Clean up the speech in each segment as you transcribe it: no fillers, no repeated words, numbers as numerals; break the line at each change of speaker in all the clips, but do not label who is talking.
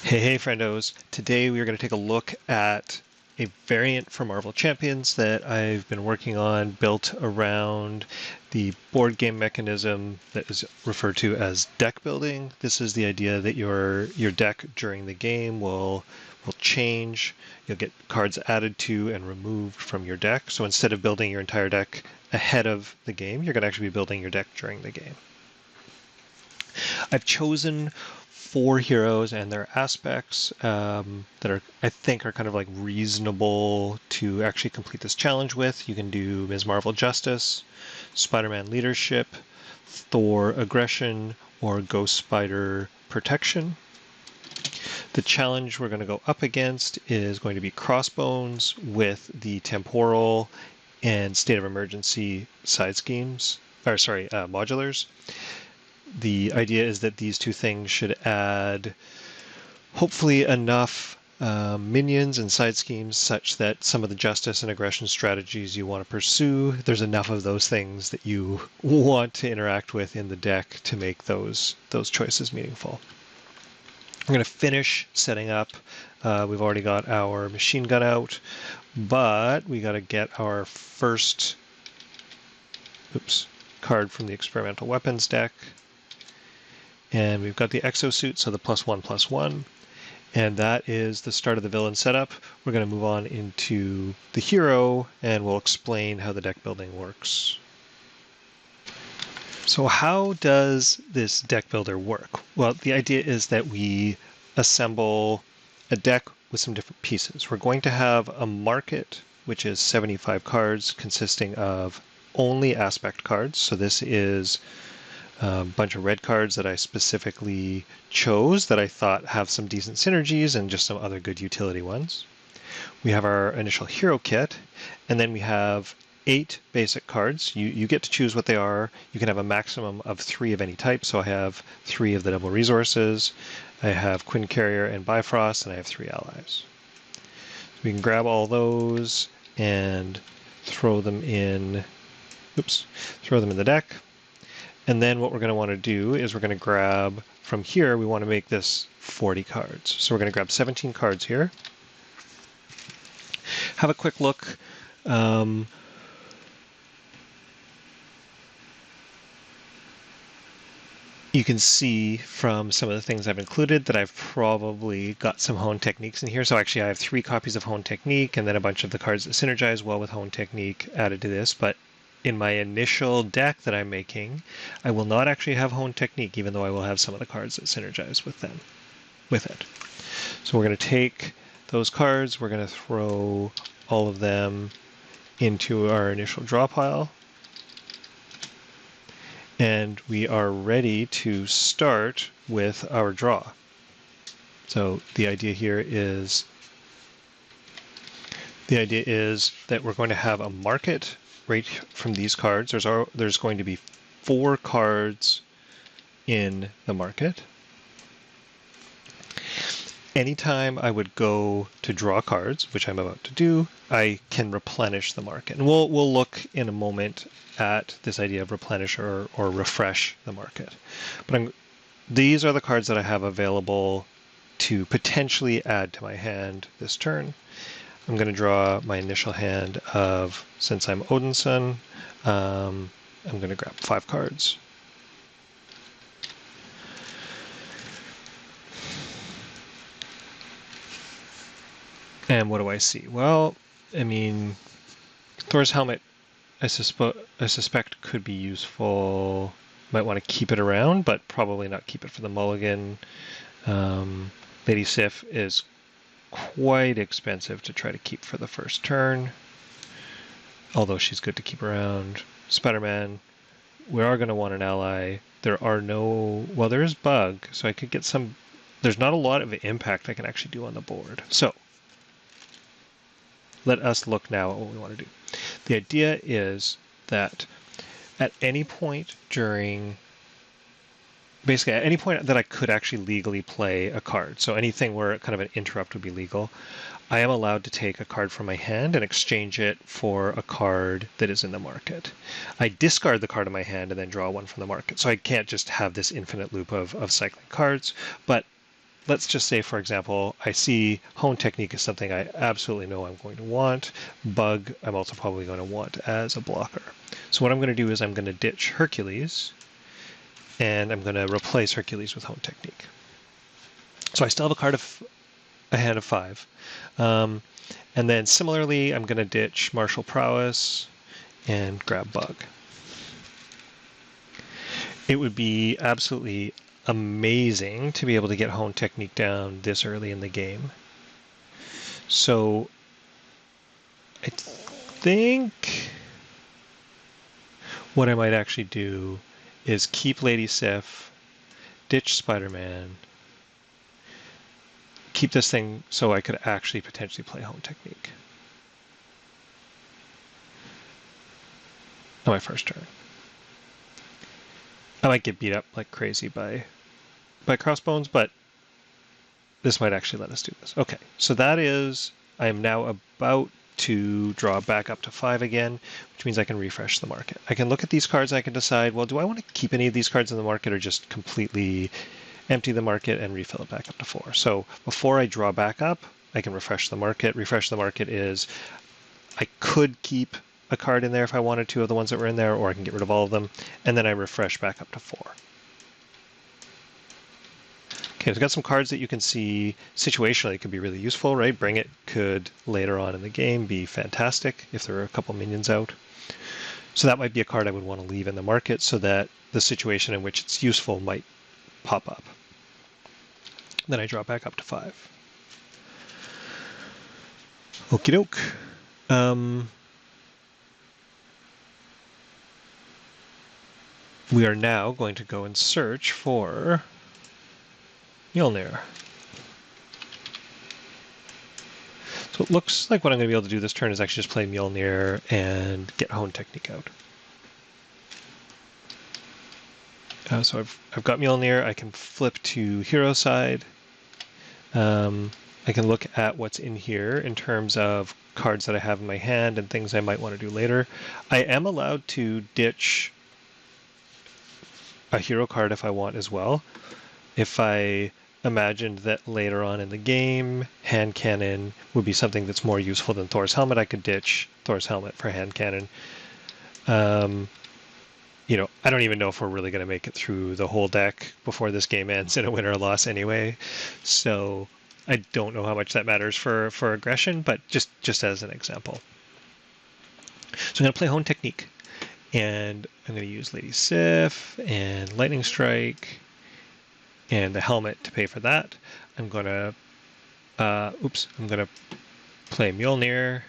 Hey, friendos. Today we are going to take a look at a variant for Marvel Champions that I've been working on, built around the board game mechanism that is referred to as deck building. This is the idea that your deck during the game will change. You'll get cards added to and removed from your deck. So instead of building your entire deck ahead of the game, you're going to actually be building your deck during the game. I've chosen 4 heroes and their aspects that I think are kind of like reasonable to actually complete this challenge with. You can do Ms. Marvel Justice, Spider-Man Leadership, Thor Aggression, or Ghost Spider Protection. The challenge we're going to go up against is going to be Crossbones with the Temporal and State of Emergency side schemes, or sorry, modulars. The idea is that these two things should add hopefully enough minions and side schemes such that some of the justice and aggression strategies you want to pursue, there's enough of those things that you want to interact with in the deck to make those choices meaningful. I'm going to finish setting up. We've already got our machine gun out, but we got to get our first card from the experimental weapons deck. And we've got the exosuit, so the +1/+1. And that is the start of the villain setup. We're going to move on into the hero, and we'll explain how the deck building works. So how does this deck builder work? Well, the idea is that we assemble a deck with some different pieces. We're going to have a market, which is 75 cards consisting of only aspect cards. So this is a bunch of red cards that I specifically chose that I thought have some decent synergies and just some other good utility ones. We have our initial hero kit, and then we have 8 basic cards. You get to choose what they are. You can have a maximum of 3 of any type, so I have 3 of the double resources. I have Quinn Carrier and Bifrost, and I have 3 allies. So we can grab all those and throw them in the deck. And then what we're going to want to do is we're going to grab from here, we want to make this 40 cards. So we're going to grab 17 cards here. Have a quick look. You can see from some of the things I've included that I've probably got some Hone Techniques in here. So actually I have 3 copies of Hone Technique and then a bunch of the cards that synergize well with Hone Technique added to this. But in my initial deck that I'm making, I will not actually have Hone Technique, even though I will have some of the cards that synergize with it. So we're going to take those cards, we're going to throw all of them into our initial draw pile, and we are ready to start with our draw. So the idea here is that we're going to have a market right from these cards. There's going to be 4 cards in the market. Anytime I would go to draw cards, which I'm about to do, I can replenish the market. And we'll look in a moment at this idea of replenish or refresh the market. But these are the cards that I have available to potentially add to my hand this turn. I'm going to draw my initial hand of, since I'm Odinson, I'm going to grab 5 cards. And what do I see? Well, I mean, Thor's helmet, I suspect could be useful. Might want to keep it around, but probably not keep it for the mulligan. Lady Sif is quite expensive to try to keep for the first turn, although she's good to keep around. Spider-Man, we are going to want an ally. There is Bug, so I could get some. There's not a lot of impact I can actually do on the board. So let us look now at what we want to do. The idea is that at any point basically at any point that I could actually legally play a card, so anything where kind of an interrupt would be legal, I am allowed to take a card from my hand and exchange it for a card that is in the market. I discard the card in my hand and then draw one from the market. So I can't just have this infinite loop of cycling cards, but let's just say, for example, I see hone technique is something I absolutely know I'm going to want. Bug, I'm also probably going to want as a blocker. So what I'm going to do is I'm going to ditch Hercules, and I'm going to replace Hercules with hone technique. So I still have a hand of 5. And then similarly, I'm going to ditch martial prowess and grab bug. It would be absolutely amazing to be able to get hone technique down this early in the game. So I think what I might actually do is keep Lady Sif, ditch Spider-Man, keep this thing so I could actually potentially play hone technique on my first turn. I might get beat up like crazy by crossbones, but this might actually let us do this. Okay, so that is, I am now about to draw back up to 5 again, which means I can refresh the market. I can look at these cards and I can decide, well, do I want to keep any of these cards in the market or just completely empty the market and refill it back up to 4? So before I draw back up, I can refresh the market. Refresh the market is, I could keep a card in there if I wanted to of the ones that were in there, or I can get rid of all of them, and then I refresh back up to 4. Okay, we've got some cards that you can see situationally could be really useful, right? Bring It could later on in the game be fantastic if there are a couple minions out. So that might be a card I would want to leave in the market so that the situation in which it's useful might pop up. Then I draw back up to 5. Okie doke. We are now going to go and search for Mjolnir. So it looks like what I'm going to be able to do this turn is actually just play Mjolnir and get hone technique out. So I've got Mjolnir. I can flip to hero side. I can look at what's in here in terms of cards that I have in my hand and things I might want to do later. I am allowed to ditch a hero card if I want as well. If I imagined that later on in the game, hand cannon would be something that's more useful than Thor's helmet, I could ditch Thor's helmet for hand cannon. You know, I don't even know if we're really going to make it through the whole deck before this game ends in a win or a loss anyway. So I don't know how much that matters for aggression, but just as an example. So I'm going to play hone technique, and I'm going to use Lady Sif and Lightning Strike and the helmet to pay for that. I'm going to, I'm going to play Mjolnir,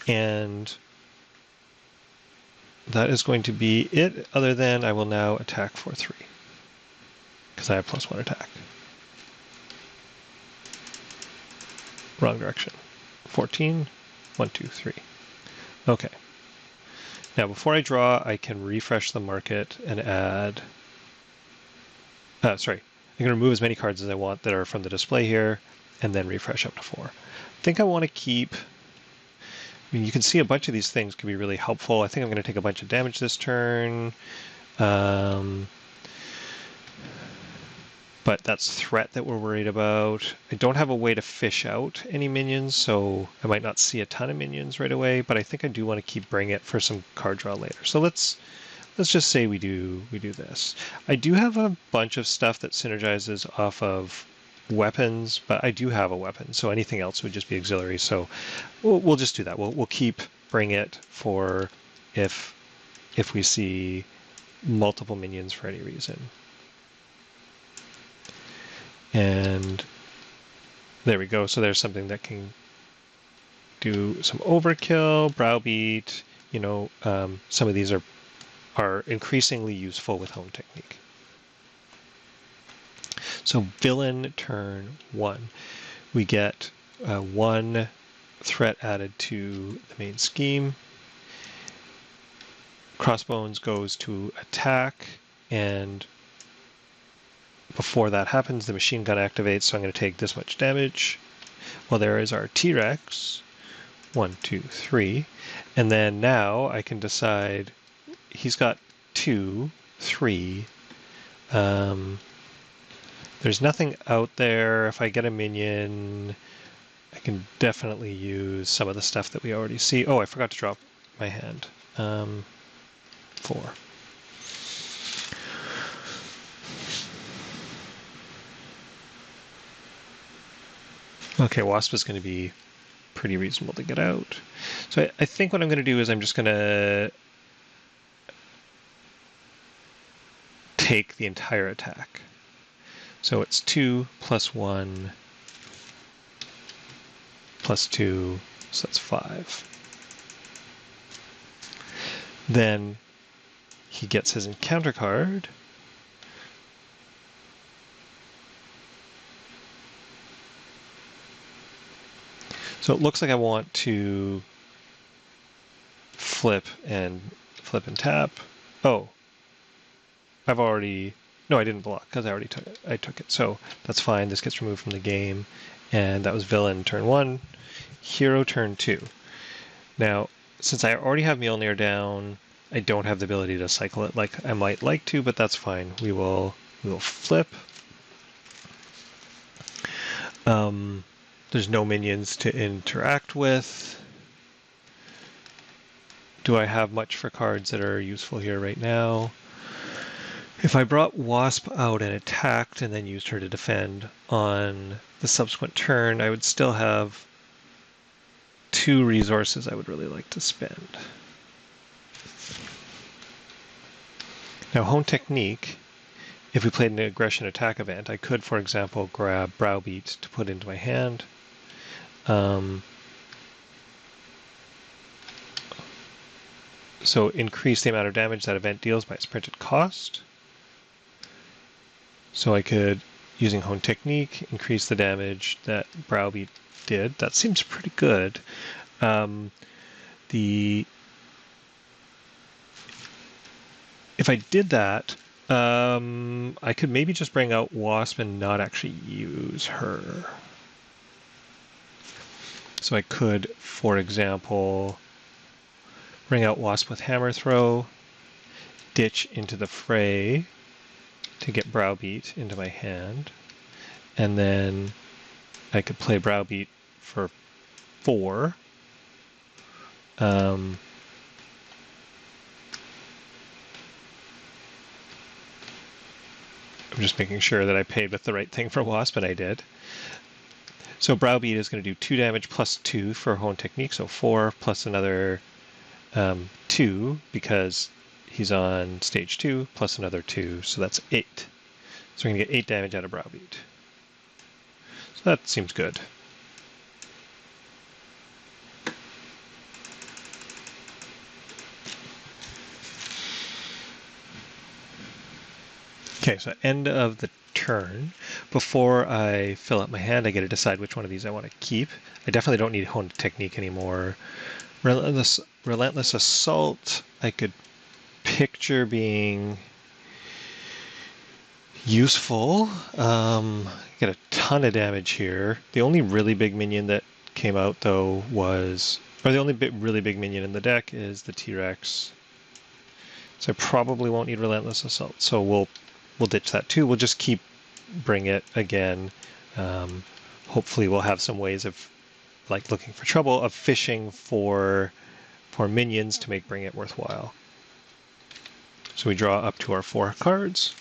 and that is going to be it, other than I will now attack for 3, because I have +1 attack. Wrong direction. 14, 1, 2, 3. Okay. Now before I draw, I can refresh the market and add, I can remove as many cards as I want that are from the display here, and then refresh up to 4. I think I want to keep, I mean, you can see a bunch of these things could be really helpful. I think I'm going to take a bunch of damage this turn. But that's threat that we're worried about. I don't have a way to fish out any minions, so I might not see a ton of minions right away, but I think I do want to keep Bring It for some card draw later. So let's just say we do this. I do have a bunch of stuff that synergizes off of weapons, but I do have a weapon, so anything else would just be auxiliary. So we'll just do that. We'll keep Bring It for if we see multiple minions for any reason. And there we go. So there's something that can do some overkill, browbeat. You know, some of these are increasingly useful with hone technique. So villain turn 1. We get 1 threat added to the main scheme. Crossbones goes to attack, and before that happens, the machine gun activates, so I'm going to take this much damage. Well, there is our T-Rex. 1, 2, 3. And then now I can decide he's got 2, 3. There's nothing out there. If I get a minion, I can definitely use some of the stuff that we already see. Oh, I forgot to drop my hand. 4. Okay, Wasp is going to be pretty reasonable to get out. So I think what I'm going to do is I'm just going to take the entire attack. So it's 2 plus 1 plus 2, so that's 5. Then he gets his encounter card. So it looks like I want to flip and tap. Oh, I've already, no, I didn't block because I already took it. So that's fine. This gets removed from the game. And that was villain turn 1, hero turn 2. Now, since I already have Mjolnir down, I don't have the ability to cycle it like I might like to, but that's fine. We will flip. There's no minions to interact with. Do I have much for cards that are useful here right now? If I brought Wasp out and attacked and then used her to defend on the subsequent turn, I would still have 2 resources I would really like to spend. Now, Hone Technique, if we played an aggression attack event, I could, for example, grab Browbeat to put into my hand. So increase the amount of damage that event deals by its printed cost. So I could, using Hone Technique, increase the damage that Browbeat did. That seems pretty good. If I did that, I could maybe just bring out Wasp and not actually use her. So I could, for example, bring out Wasp with Hammer Throw, ditch into the fray to get Browbeat into my hand, and then I could play Browbeat for 4. I'm just making sure that I paid with the right thing for Wasp, and I did. So Browbeat is going to do 2 damage plus 2 for Hone Technique, so 4 plus another 2 because he's on stage 2 plus another 2, so that's 8. So we're going to get 8 damage out of Browbeat. So that seems good. Okay, so end of the turn. Before I fill up my hand, I get to decide which one of these I want to keep. I definitely don't need Hone Technique anymore. Relentless Assault, I could picture being useful. Get a ton of damage here. The only really big minion that came out, though, was... Or the only really big minion in the deck is the T-Rex. So I probably won't need Relentless Assault. So we'll ditch that too. We'll just keep Bring It again. Hopefully we'll have some ways of, like looking for trouble, of fishing for minions to make Bring It worthwhile. So we draw up to our 4 cards.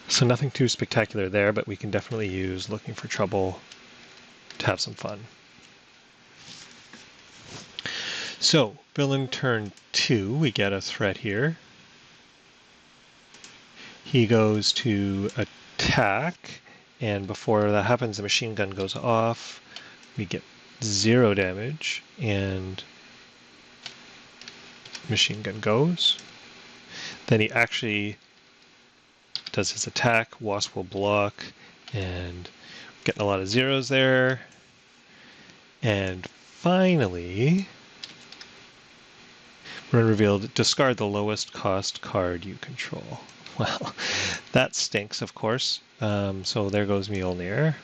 So nothing too spectacular there, but we can definitely use Looking for Trouble to have some fun. So, villain turn 2, we get a threat here. He goes to attack, and before that happens, the machine gun goes off. We get 0 damage, and machine gun goes. Then he actually does his attack. Wasp will block, and getting a lot of zeros there. And finally, when revealed, discard the lowest cost card you control. Well, that stinks, of course. So there goes Mjolnir.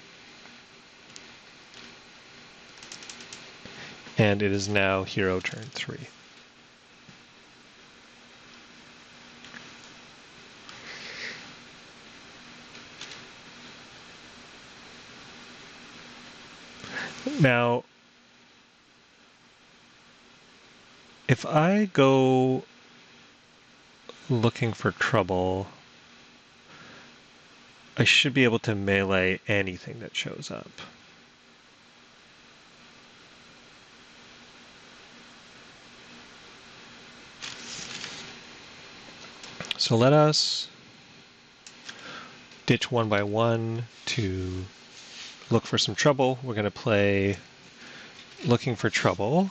And it is now hero turn 3. Now, if I go looking for trouble, I should be able to melee anything that shows up. So let us ditch one by one to look for some trouble. We're going to play looking for trouble.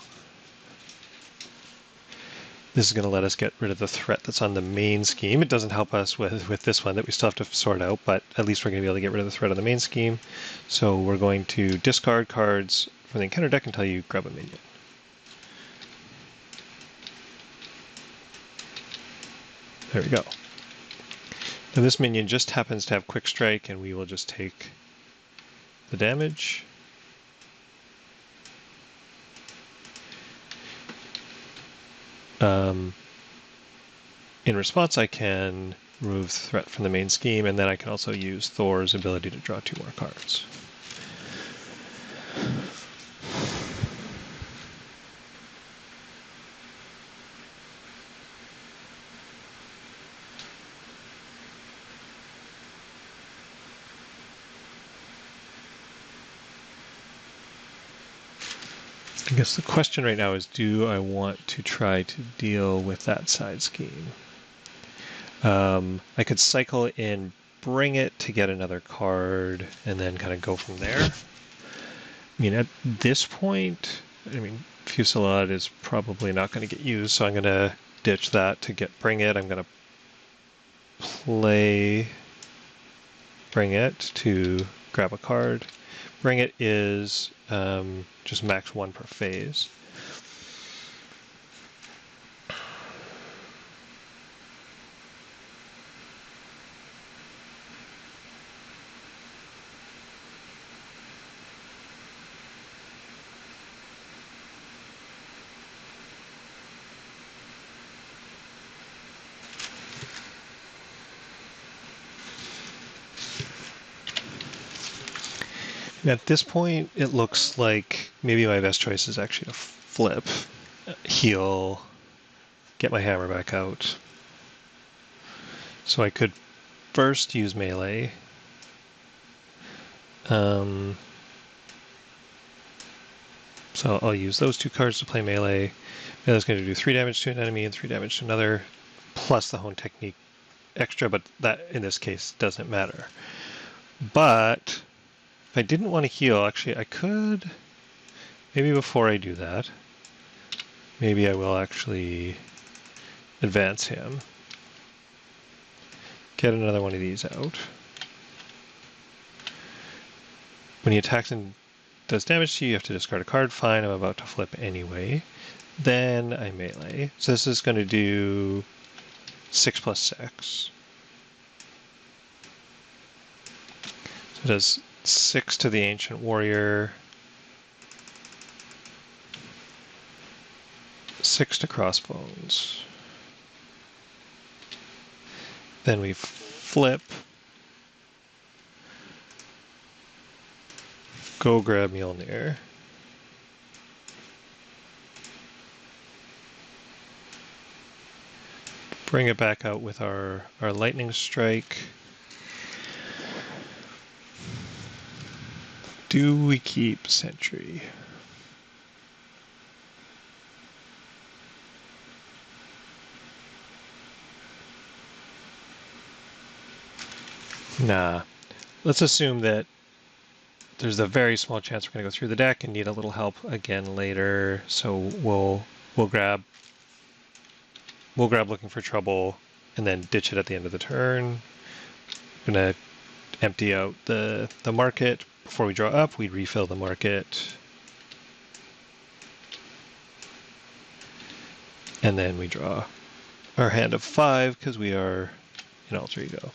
This is going to let us get rid of the threat that's on the main scheme. It doesn't help us with this one that we still have to sort out, but at least we're going to be able to get rid of the threat on the main scheme. So we're going to discard cards from the encounter deck until you grab a minion. There we go. Now this minion just happens to have quick strike, and we will just take the damage. In response, I can remove the threat from the main scheme, and then I can also use Thor's ability to draw 2 more cards. I guess the question right now is, do I want to try to deal with that side scheme? I could cycle in, bring it to get another card, and then kind of go from there. I mean, at this point, I mean, Fusillade is probably not going to get used, so I'm going to ditch that to get bring it. I'm going to play bring it to grab a card. Bring it is just max 1 per phase. At this point, it looks like maybe my best choice is actually to flip, heal, get my hammer back out. So I could first use melee. So I'll use those 2 cards to play melee. Melee is going to do 3 damage to an enemy and 3 damage to another, plus the Hone Technique extra, but that in this case doesn't matter. But if I didn't want to heal, actually I could, maybe before I do that, maybe I will actually advance him. Get another one of these out. When he attacks and does damage to you, you have to discard a card. Fine, I'm about to flip anyway. Then I melee. So this is going to do 6 plus 6. So it does 6 to the Ancient Warrior, 6 to Crossbones. Then we flip, go grab Mjolnir. Bring it back out with our Lightning Strike. Do we keep Sentry? Nah. Let's assume that there's a very small chance we're going to go through the deck and need a little help again later. So we'll grab looking for trouble and then ditch it at the end of the turn. I'm going to empty out the market. Before we draw up, we refill the market. And then we draw our hand of 5 because we are in Alter Ego.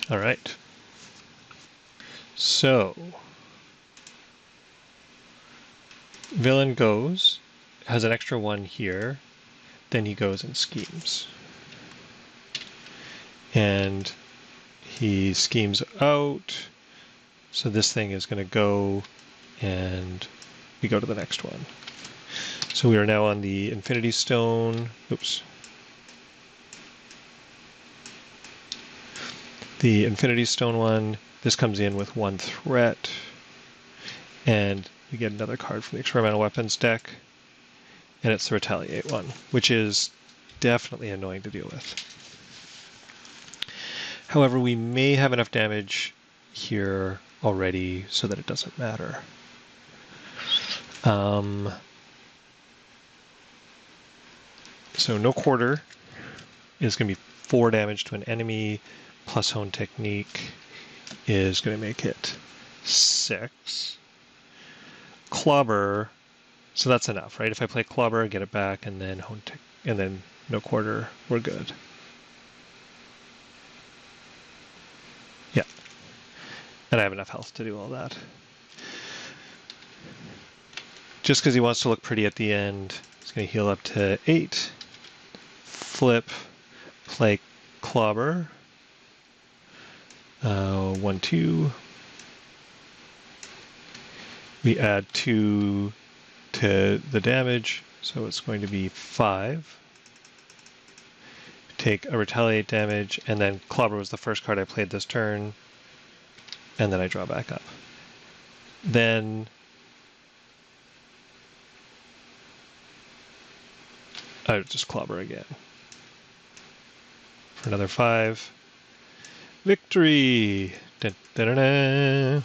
All right. So villain goes, has an extra 1 here, then he goes and schemes. And he schemes out. So this thing is going to go, and we go to the next one. So we are now on the Infinity Stone. Oops. The Infinity Stone one. This comes in with 1 threat. And we get another card from the Experimental Weapons deck. And it's the Retaliate one, which is definitely annoying to deal with. However, we may have enough damage here already so that it doesn't matter. So no quarter is going to be 4 damage to an enemy, plus Hone Technique is going to make it 6. Clobber, so that's enough, right? If I play Clobber, get it back, and then Hone Technique, and then no quarter, we're good. Yeah. And I have enough health to do all that. Just because he wants to look pretty at the end, he's going to heal up to 8. Flip, play Clobber. 1, 2. We add 2 to the damage, so it's going to be 5. Take a retaliate damage, and then Clobber was the first card I played this turn, and then I draw back up. Then I just Clobber again. For another 5. Victory! Dun, dun, dun, dun.